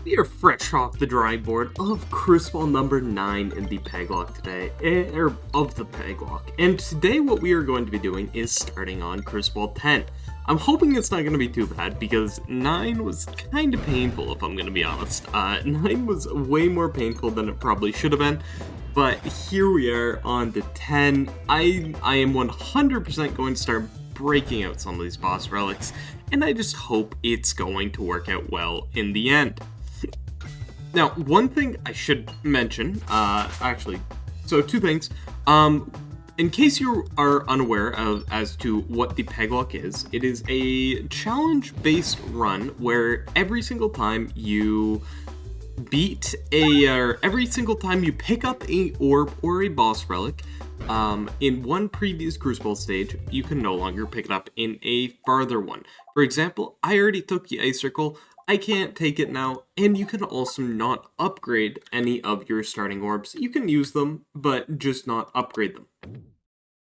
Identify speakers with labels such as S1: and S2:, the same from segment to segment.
S1: We are fresh off the drawing board of Cruciball number 9 in the Peglocke today, or of the Peglocke. And today what we are going to be doing is starting on Cruciball 10. I'm hoping it's not going to be too bad, because 9 was kind of painful, if I'm going to be honest. 9 was way more painful than it probably should have been, but here we are on the 10. I am 100% going to start breaking out some of these boss relics, and I just hope it's going to work out well in the end. Now, one thing I should mention, so two things. In case you are unaware as to what the Peglocke is, it is a challenge-based run where every single time you every single time you pick up a orb or a boss relic, in one previous Cruciball stage, you can no longer pick it up in a farther one. For example, I already took the Ice Circle, I can't take it now, and you can also not upgrade any of your starting orbs. You can use them, but just not upgrade them.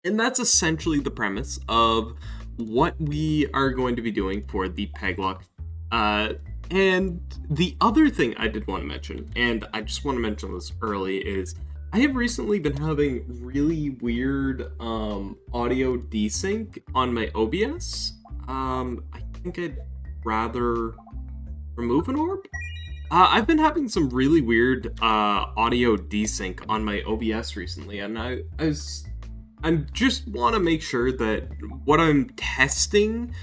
S1: And that's essentially the premise of what we are going to be doing for the Peglocke. And the other thing I did want to mention, and I just want to mention this early, is I have recently been having really weird audio desync on my OBS. I think I'd rather remove an orb? I've been having some really weird audio desync on my OBS recently, and I just want to make sure that what I'm testing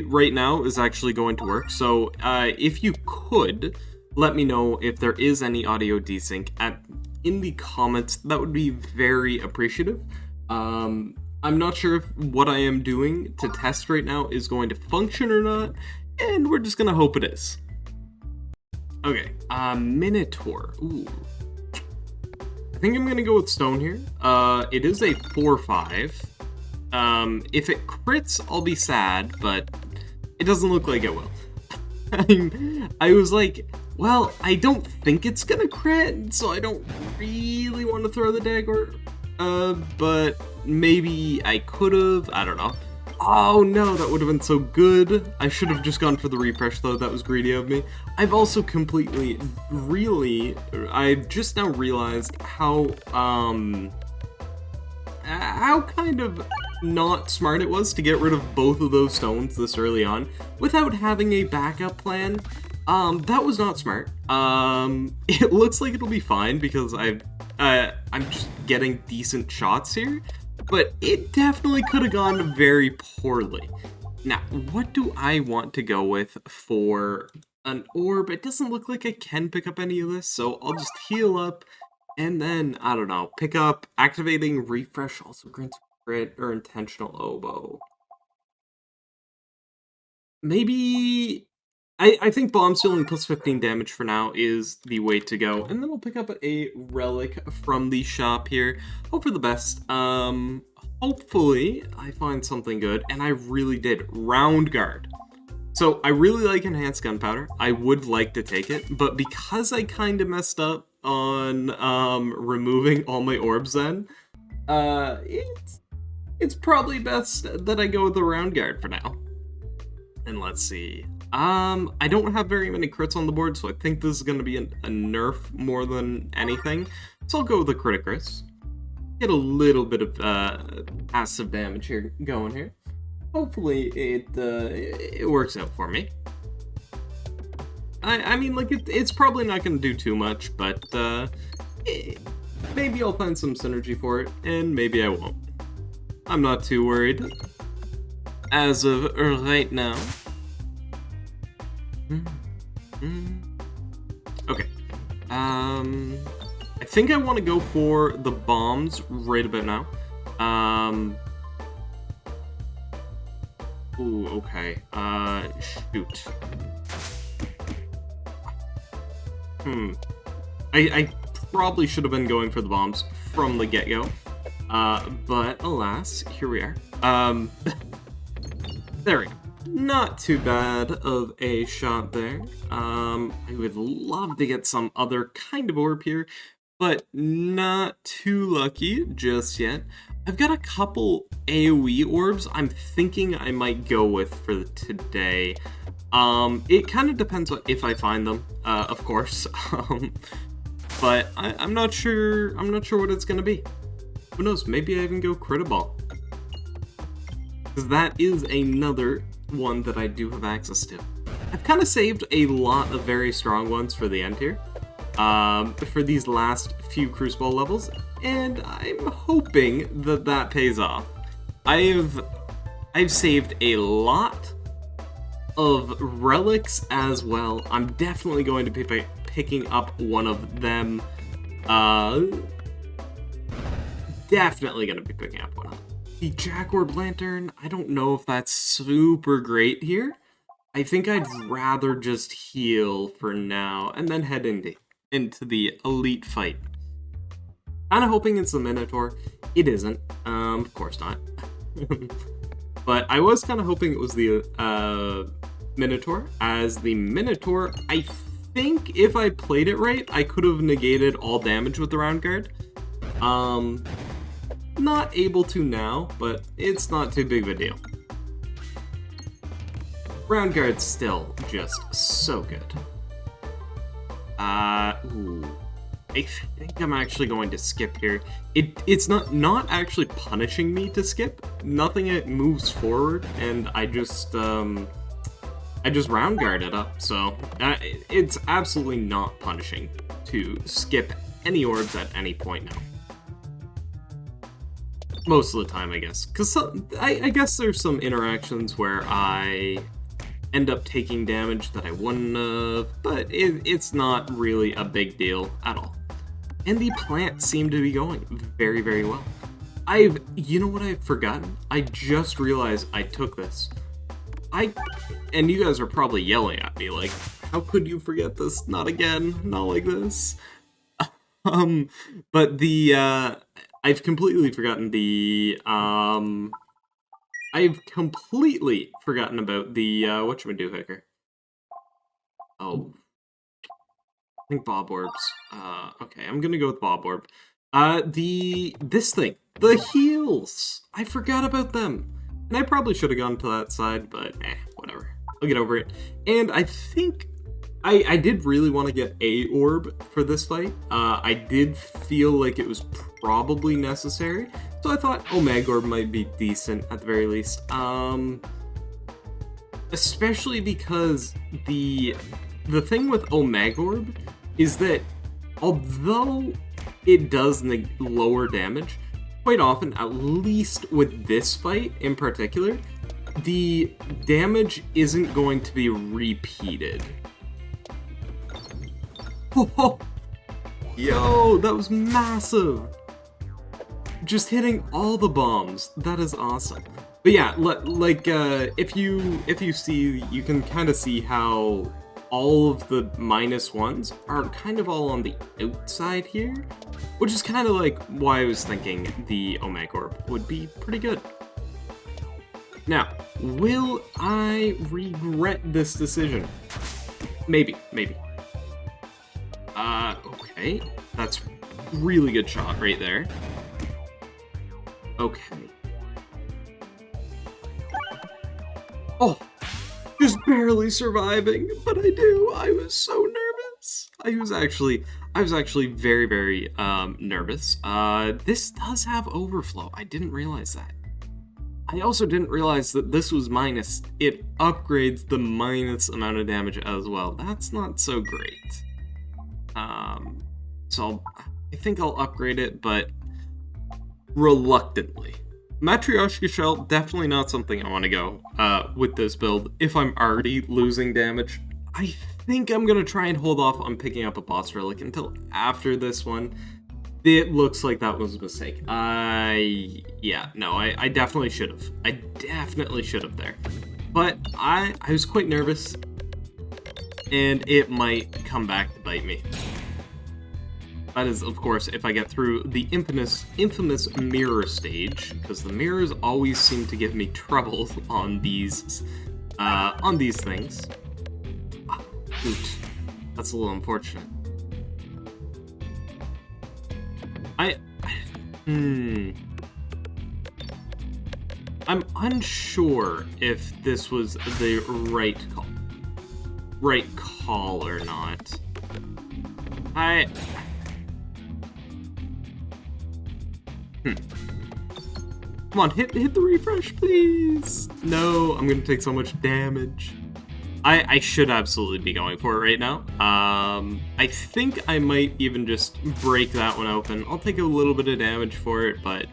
S1: right now is actually going to work. So if you could let me know if there is any audio desync in the comments, that would be very appreciative. I'm not sure if what I am doing to test right now is going to function or not, and we're just gonna hope it is. Okay, Minotaur. Ooh. I think I'm gonna go with Stone here. It is a 4/5. If it crits, I'll be sad, but it doesn't look like it will. I was like, well, I don't think it's gonna crit, so I don't really want to throw the dagger. But maybe I could've, I don't know. Oh no, that would have been so good. I should have just gone for the refresh though, that was greedy of me. I've also I've just now realized how kind of not smart it was to get rid of both of those stones this early on without having a backup plan. That was not smart. It looks like it'll be fine because I'm just getting decent shots here, but it definitely could have gone very poorly. Now, what do I want to go with for an orb? It doesn't look like I can pick up any of this, so I'll just heal up, and then, I don't know, pick up activating refresh, also grants crit, or intentional oboe. Maybe I think bomb stealing plus 15 damage for now is the way to go, and then I'll pick up a relic from the shop here. Hope for the best. Hopefully I find something good, and I really did. Round guard. So I really like enhanced gunpowder. I would like to take it, but because I kind of messed up on removing all my orbs then, it's probably best that I go with the round guard for now. And let's see. I don't have very many crits on the board, so I think this is going to be a nerf more than anything. So I'll go with the criticus. Get a little bit of passive damage here going here. Hopefully it works out for me. I mean, like, it's probably not going to do too much, but maybe I'll find some synergy for it, and maybe I won't. I'm not too worried as of right now. Okay. I think I want to go for the bombs right about now. Ooh, okay. Shoot. I probably should have been going for the bombs from the get-go. But alas, here we are. There we go. Not too bad of a shot there. I would love to get some other kind of orb here, but not too lucky just yet. I've got a couple AoE orbs I'm thinking I might go with for today. It kind of depends on if I find them, of course. But I'm not sure. I'm not sure what it's gonna be. Who knows? Maybe I even go Cruciball, because that is another one that I do have access to. I've kind of saved a lot of very strong ones for the end here, for these last few Cruciball levels, and I'm hoping that that pays off. I've saved a lot of relics as well. I'm definitely going to be picking up one of them. Definitely going to be picking up one of them. The Jack Orb Lantern, I don't know if that's super great here. I think I'd rather just heal for now and then head into the elite fight. Kind of hoping it's the Minotaur. It isn't. Of course not. But I was kind of hoping it was the Minotaur, as the Minotaur, I think if I played it right, I could have negated all damage with the round guard. Not able to now, but it's not too big of a deal. Round guard's still just so good. Ooh. I think I'm actually going to skip here. It's not actually punishing me to skip. Nothing, it moves forward, and I just round guard it up, so it's absolutely not punishing to skip any orbs at any point now. Most of the time, I guess. Because I guess there's some interactions where I end up taking damage that I wouldn't have, but it's not really a big deal at all. And the plants seem to be going very, very well. You know what I've forgotten? I just realized I took this. And you guys are probably yelling at me like, how could you forget this? Not again, not like this. But I've completely forgotten I've completely forgotten about the, whatchamajoohicker. Oh. I think Bob Orbs. Okay, I'm gonna go with Bob Orb. This thing. The heals! I forgot about them. And I probably should have gone to that side, but whatever. I'll get over it. And I think I did really want to get a orb for this fight. I did feel like it was probably necessary, so I thought Omega Orb might be decent at the very least. Especially because the thing with Omega Orb is that although it does lower damage, quite often, at least with this fight in particular, the damage isn't going to be repeated. Oh, yo, that was massive! Just hitting all the bombs. That is awesome. But yeah, if you see, you can kind of see how all of the -1s are kind of all on the outside here, which is kind of like why I was thinking the Omega Orb would be pretty good. Now, will I regret this decision? Maybe. Okay, that's really good shot right there. Okay. Oh, just barely surviving, but I was so nervous. I was actually very, very nervous. This does have overflow. I didn't realize that. I also didn't realize that this was minus. It upgrades the minus amount of damage as well. That's not so great. So I think I'll upgrade it, but reluctantly. Matryoshka Shell, definitely not something I want to go with this build if I'm already losing damage. I think I'm going to try and hold off on picking up a boss relic until after this one. It looks like that was a mistake. I definitely should have. I definitely should have there. But I was quite nervous, and it might come back to bite me. That is, of course, if I get through the infamous mirror stage, because the mirrors always seem to give me trouble on these things. Shoot, that's a little unfortunate. I'm unsure if this was the right call. right call or not. Come on, hit the refresh, please. No, I'm gonna take so much damage. I should absolutely be going for it right now. I think I might even just break that one open. I'll take a little bit of damage for it, but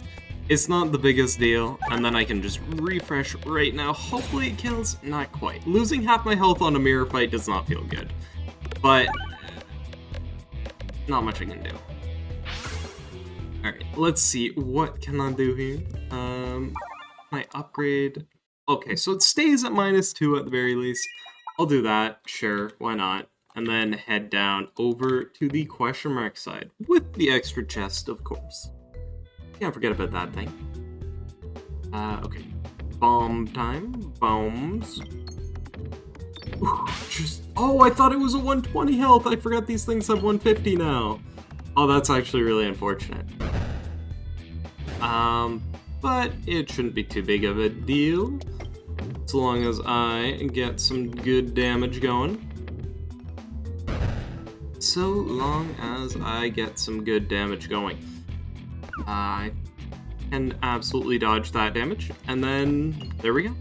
S1: it's not the biggest deal. And then I can just refresh right now. Hopefully it kills. Not quite. Losing half my health on a mirror fight does not feel good. But not much I can do. Alright, let's see. What can I do here? My upgrade. Okay, so it stays at -2 at the very least. I'll do that, sure, why not? And then head down over to the question mark side with the extra chest, of course. Can't forget about that thing. Okay. Bomb time. Bombs. Ooh, oh, I thought it was a 120 health. I forgot these things have 150 now. Oh, that's actually really unfortunate. But it shouldn't be too big of a deal. As long as I get some good damage going. So long as I get some good damage going. I can absolutely dodge that damage. And then, there we go.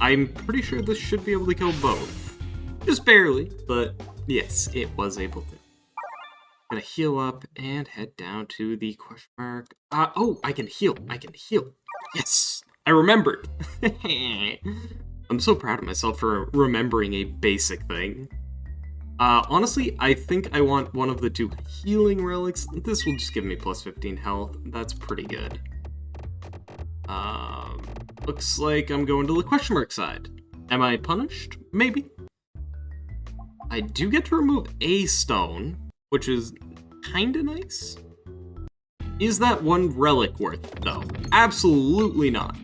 S1: I'm pretty sure this should be able to kill both. Just barely, but yes, it was able to. Gonna heal up and head down to the question mark. Oh, I can heal. Yes, I remembered. I'm so proud of myself for remembering a basic thing. Honestly, I think I want one of the 2 healing relics. This will just give me plus 15 health. That's pretty good. Looks like I'm going to the question mark side. Am I punished? Maybe. I do get to remove a stone, which is kinda nice. Is that 1 relic worth it, though? Absolutely not.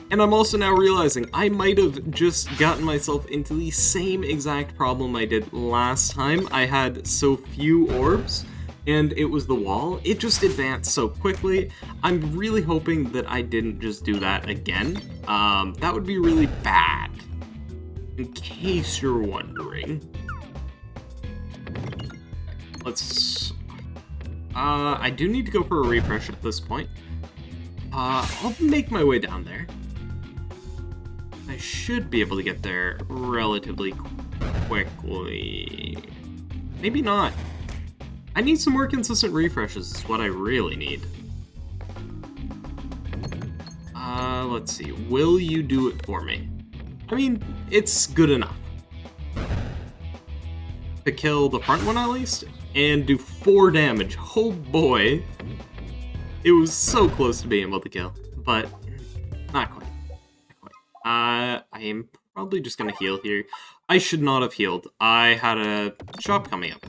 S1: And I'm also now realizing I might have just gotten myself into the same exact problem I did last time. I had so few orbs, and it was the wall. It just advanced so quickly. I'm really hoping that I didn't just do that again. That would be really bad, in case you're wondering. Let's... I do need to go for a refresh at this point. I'll make my way down there. I should be able to get there relatively quickly. Maybe not. I need some more consistent refreshes, is what I really need. Let's see. Will you do it for me? I mean, it's good enough. To kill the front one at least, and do 4 damage. Oh boy. It was so close to being able to kill, but not quite. I am probably just gonna heal here. I should not have healed. I had a shop coming up.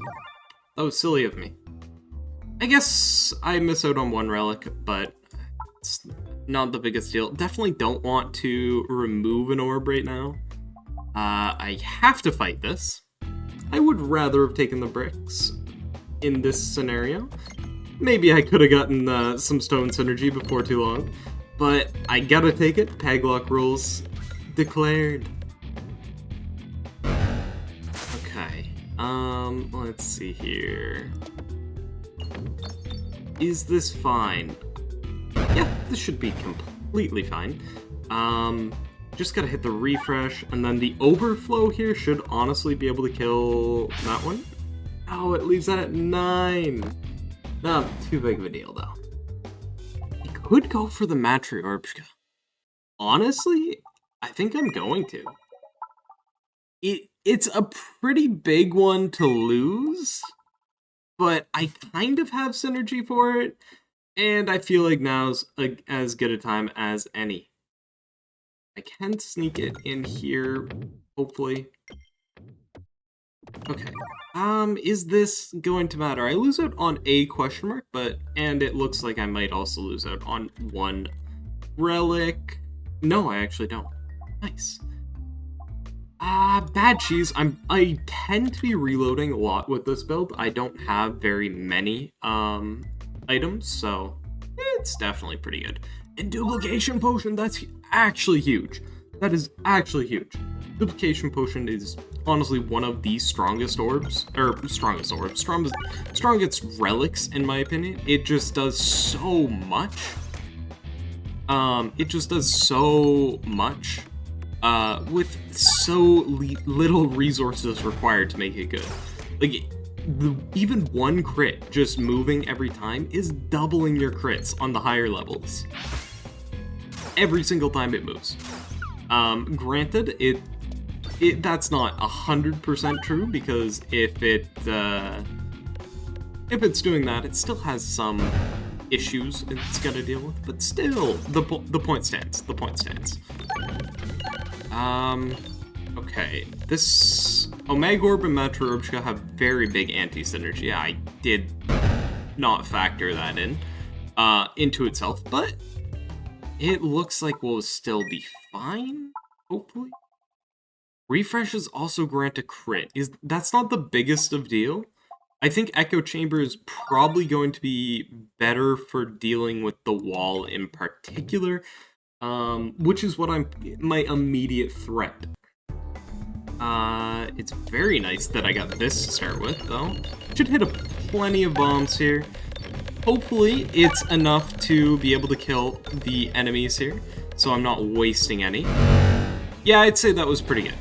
S1: That was silly of me. I guess I miss out on 1 relic, but it's not the biggest deal. Definitely don't want to remove an orb right now. I have to fight this. I would rather have taken the bricks in this scenario. Maybe I could have gotten some stone synergy before too long, but I gotta take it. Peglocke rules declared. Okay, let's see here. Is this fine? Yeah, this should be completely fine. Just gotta hit the refresh, and then the overflow here should honestly be able to kill that one. Oh, it leaves that at 9. Not too big of a deal, though. I could go for the Matryorbska. Honestly, I think I'm going to. It's a pretty big one to lose, but I kind of have synergy for it, and I feel like now's as good a time as any. I can sneak it in here, hopefully. Okay. Is this going to matter? I lose out on a question mark, and it looks like I might also lose out on 1 relic. No, I actually don't. Nice. Bad cheese. I tend to be reloading a lot with this build. I don't have very many, items, so it's definitely pretty good. And duplication potion, that's actually huge. That is actually huge. Duplication Potion is honestly one of the strongest orbs, strongest relics in my opinion. It just does so much. It just does so much with so little resources required to make it good. Like, even one crit just moving every time is doubling your crits on the higher levels. Every single time it moves. Granted, that's not 100% true, because if it's doing that, it still has some issues it's got to deal with. But still, the point stands. The point stands. Okay, this Omega Orb and Matryoshka have very big anti-synergy. I did not factor that into itself, but it looks like we'll still be fine, hopefully. Refreshes also grant a crit. That's not the biggest of deal. I think Echo Chamber is probably going to be better for dealing with the wall in particular, which is what my immediate threat. It's very nice that I got this to start with, though. Should hit plenty of bombs here. Hopefully, it's enough to be able to kill the enemies here, so I'm not wasting any. Yeah, I'd say that was pretty good.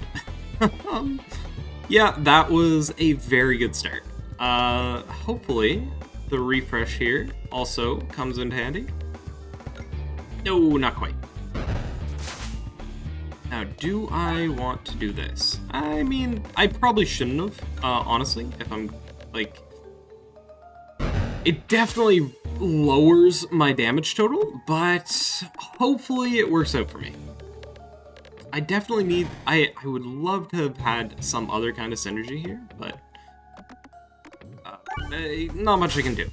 S1: Yeah, that was a very good start. Hopefully, the refresh here also comes in handy. No, not quite. Now, do I want to do this? I mean, I probably shouldn't have, honestly, if I'm, like... It definitely lowers my damage total, but hopefully it works out for me. I definitely need... I would love to have had some other kind of synergy here, but... not much I can do.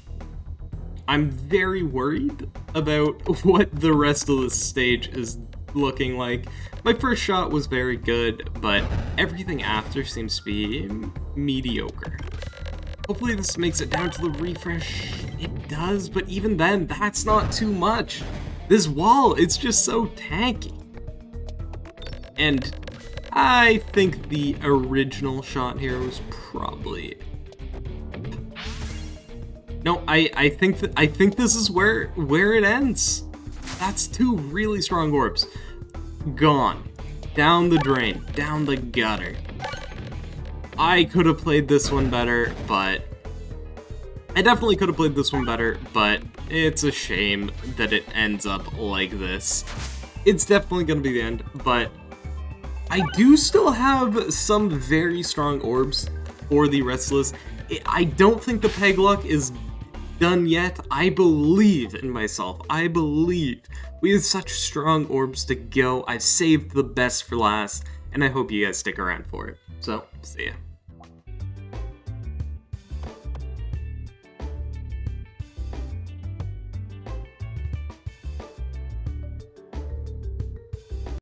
S1: I'm very worried about what the rest of the stage is looking like. My first shot was very good, but everything after seems to be mediocre. Hopefully this makes it down to the refresh. It does, but even then, that's not too much. This wall, it's just so tanky. And I think the original shot here was probably... No, I think this is where it ends. That's two really strong orbs. Gone. Down the drain. Down the gutter. I could have played this one better, but... I definitely could have played this one better, but it's a shame that it ends up like this. It's definitely going to be the end, but I do still have some very strong orbs for the rest of this. I don't think the Peglocke is done yet. I believe in myself. I believe we have such strong orbs to go. I've saved the best for last, and I hope you guys stick around for it. So, see ya.